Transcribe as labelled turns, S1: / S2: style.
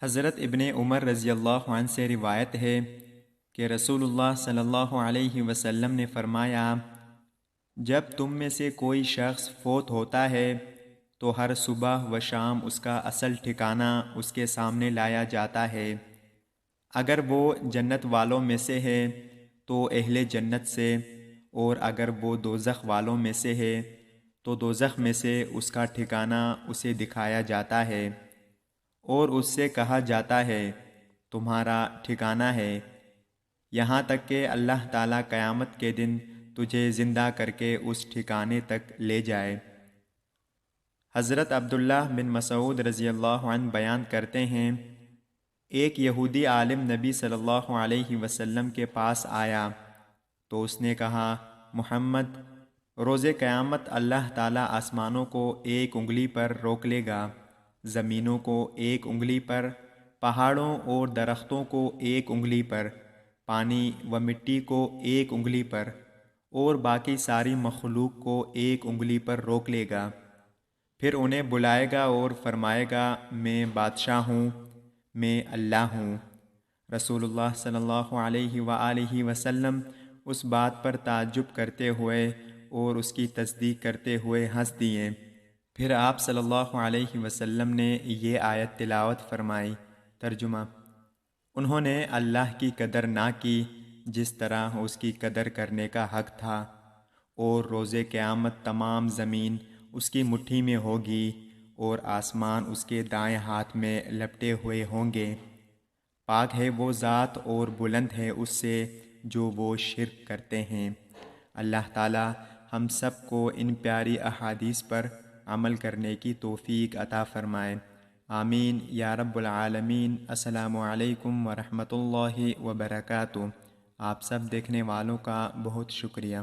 S1: حضرت ابن عمر رضی اللہ عنہ سے روایت ہے کہ رسول اللہ صلی اللہ علیہ وسلم نے فرمایا، جب تم میں سے کوئی شخص فوت ہوتا ہے تو ہر صبح و شام اس کا اصل ٹھکانہ اس کے سامنے لایا جاتا ہے۔ اگر وہ جنت والوں میں سے ہے تو اہل جنت سے، اور اگر وہ دوزخ والوں میں سے ہے تو دوزخ میں سے اس کا ٹھکانہ اسے دکھایا جاتا ہے، اور اس سے کہا جاتا ہے تمہارا ٹھکانہ ہے، یہاں تک کہ اللہ تعالیٰ قیامت کے دن تجھے زندہ کر کے اس ٹھکانے تک لے جائے۔ حضرت عبداللہ بن مسعود رضی اللہ عنہ بیان کرتے ہیں، ایک یہودی عالم نبی صلی اللہ علیہ وسلم کے پاس آیا تو اس نے کہا، محمد، روز قیامت اللہ تعالیٰ آسمانوں کو ایک انگلی پر روک لے گا، زمینوں کو ایک انگلی پر، پہاڑوں اور درختوں کو ایک انگلی پر، پانی و مٹی کو ایک انگلی پر، اور باقی ساری مخلوق کو ایک انگلی پر روک لے گا۔ پھر انہیں بلائے گا اور فرمائے گا، میں بادشاہ ہوں، میں اللہ ہوں۔ رسول اللہ صلی اللہ علیہ وآلہ وسلم اس بات پر تعجب کرتے ہوئے اور اس کی تصدیق کرتے ہوئے ہنس دیے۔ پھر آپ صلی اللہ علیہ وسلم نے یہ آیت تلاوت فرمائی۔ ترجمہ: انہوں نے اللہ کی قدر نہ کی جس طرح اس کی قدر کرنے کا حق تھا، اور روز قیامت تمام زمین اس کی مٹھی میں ہوگی اور آسمان اس کے دائیں ہاتھ میں لپٹے ہوئے ہوں گے۔ پاک ہے وہ ذات اور بلند ہے اس سے جو وہ شرک کرتے ہیں۔ اللہ تعالی ہم سب کو ان پیاری احادیث پر عمل کرنے کی توفیق عطا فرمائے، آمین یا رب العالمین۔ السلام علیکم ورحمۃ اللہ وبرکاتہ۔ آپ سب دیکھنے والوں کا بہت شکریہ۔